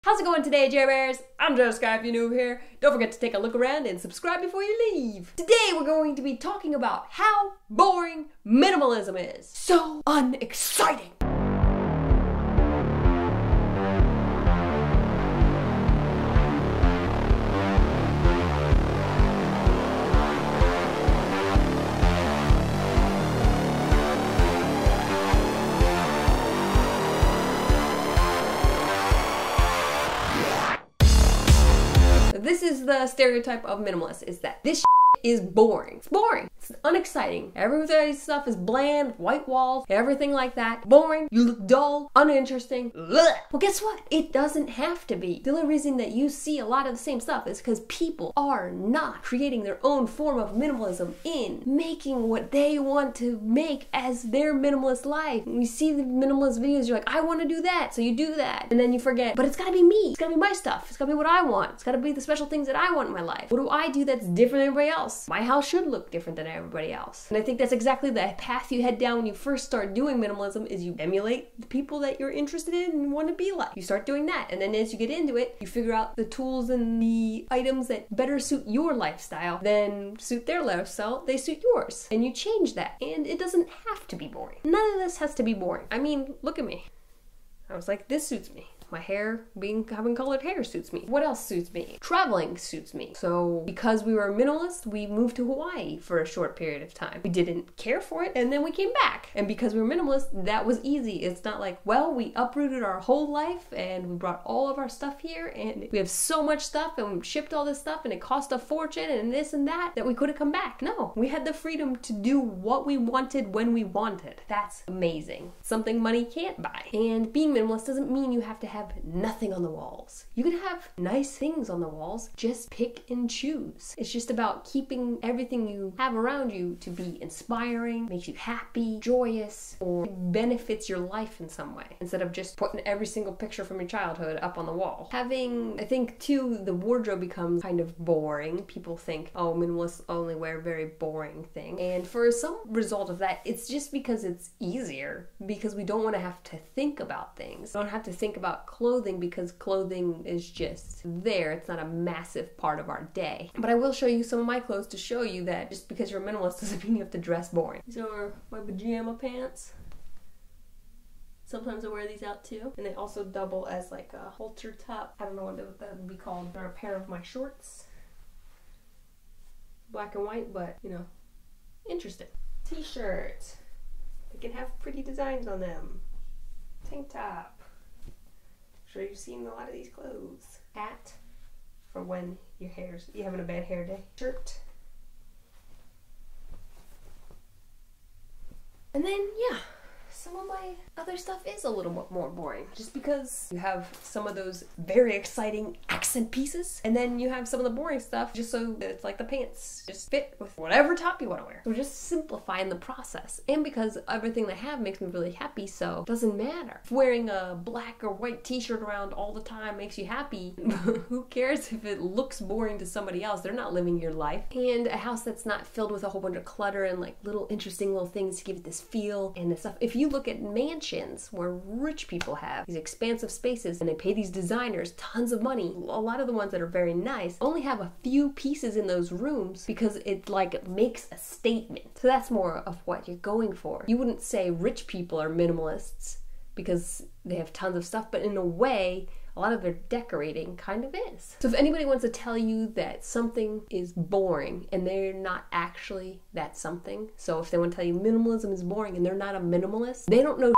How's it going today, Jera? I'm Jera if you're new here. Don't forget to take a look around and subscribe before you leave. Today we're going to be talking about how boring minimalism is. So unexciting. This is the stereotype of minimalists, is that this is boring. It's boring. It's unexciting. Everybody's stuff is bland, white walls, everything like that. Boring, you look dull, uninteresting. Ugh. Well, guess what? It doesn't have to be. The only reason that you see a lot of the same stuff is because people are not creating their own form of minimalism in making what they want to make as their minimalist life. When you see the minimalist videos, you're like, I want to do that, so you do that. And then you forget, but it's gotta be me. It's gotta be my stuff. It's gotta be what I want. It's gotta be the special things that I want in my life. What do I do that's different than everybody else? My house should look different than everybody else. And I think that's exactly the path you head down when you first start doing minimalism, is you emulate the people that you're interested in and want to be like. You start doing that, and then as you get into it, you figure out the tools and the items that better suit your lifestyle than suit their lifestyle. They suit yours. And you change that. And it doesn't have to be boring. None of this has to be boring. I mean, look at me. I was like, this suits me. My hair, having colored hair suits me. What else suits me? Traveling suits me. So because we were minimalist, we moved to Hawaii for a short period of time. We didn't care for it, and then we came back. And because we were minimalist, that was easy. It's not like, well, we uprooted our whole life and we brought all of our stuff here and we have so much stuff and we shipped all this stuff and it cost a fortune and this and that we couldn't come back. No, we had the freedom to do what we wanted when we wanted. That's amazing. Something money can't buy. And being minimalist doesn't mean you have to have nothing on the walls. You can have nice things on the walls, just pick and choose. It's just about keeping everything you have around you to be inspiring, makes you happy, joyous, or benefits your life in some way, instead of just putting every single picture from your childhood up on the wall. I think too, the wardrobe becomes kind of boring. People think, oh, minimalists only wear very boring things. And for some result of that, it's just because it's easier, because we don't want to have to think about things. We don't have to think about clothing because clothing is just there. It's not a massive part of our day. But I will show you some of my clothes to show you that just because you're a minimalist doesn't mean you have to dress boring. These are my pajama pants. Sometimes I wear these out too. And they also double as like a halter top. I don't know what that would be called. They're a pair of my shorts. Black and white, but you know, interesting. T-shirts. They can have pretty designs on them. Tank top. Sure, you've seen a lot of these clothes. Hat for when you're having a bad hair day. Shirt. And then, yeah, some of my other stuff is a little bit more boring, just because you have some of those very exciting accent pieces, and then you have some of the boring stuff just so that it's like the pants just fit with whatever top you want to wear. So just simplifying the process. And because everything they have makes me really happy, so it doesn't matter. If wearing a black or white t-shirt around all the time makes you happy, who cares if it looks boring to somebody else? They're not living your life. And a house that's not filled with a whole bunch of clutter and like interesting little things to give it this feel and this stuff. If you look at mansions where rich people have these expansive spaces and they pay these designers tons of money, a lot of the ones that are very nice only have a few pieces in those rooms because it like makes a statement. So that's more of what you're going for. You wouldn't say rich people are minimalists because they have tons of stuff, but in a way, a lot of their decorating kind of is. So if anybody wants to tell you that something is boring and they're not actually that something, so if they want to tell you minimalism is boring and they're not a minimalist, they don't know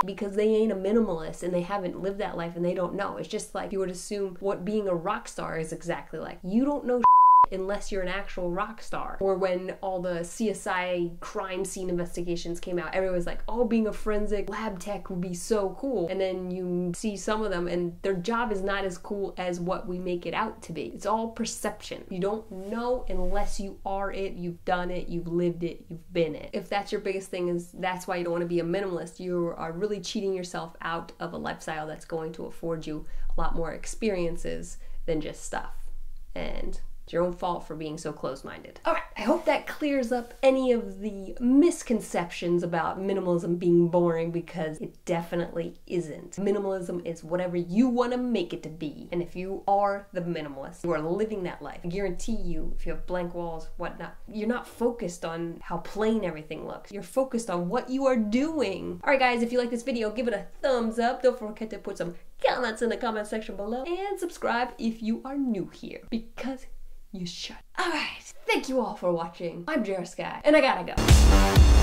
because they ain't a minimalist and they haven't lived that life and they don't know. It's just like you would assume what being a rock star is exactly like. You don't know unless you're an actual rock star. Or when all the CSI crime scene investigations came out, everyone was like, oh, being a forensic lab tech would be so cool. And then you see some of them and their job is not as cool as what we make it out to be. It's all perception. You don't know unless you are it, you've done it, you've lived it, you've been it. If that's your biggest thing, is that's why you don't want to be a minimalist. You are really cheating yourself out of a lifestyle that's going to afford you a lot more experiences than just stuff. And It's your own fault for being so close-minded. Alright, I hope that clears up any of the misconceptions about minimalism being boring, because it definitely isn't. Minimalism is whatever you want to make it to be. And if you are the minimalist, you are living that life. I guarantee you, if you have blank walls, whatnot, you're not focused on how plain everything looks. You're focused on what you are doing. Alright guys, if you like this video, give it a thumbs up. Don't forget to put some comments in the comment section below. And subscribe if you are new here, because you should. Alright, thank you all for watching. I'm Jera, and I gotta go.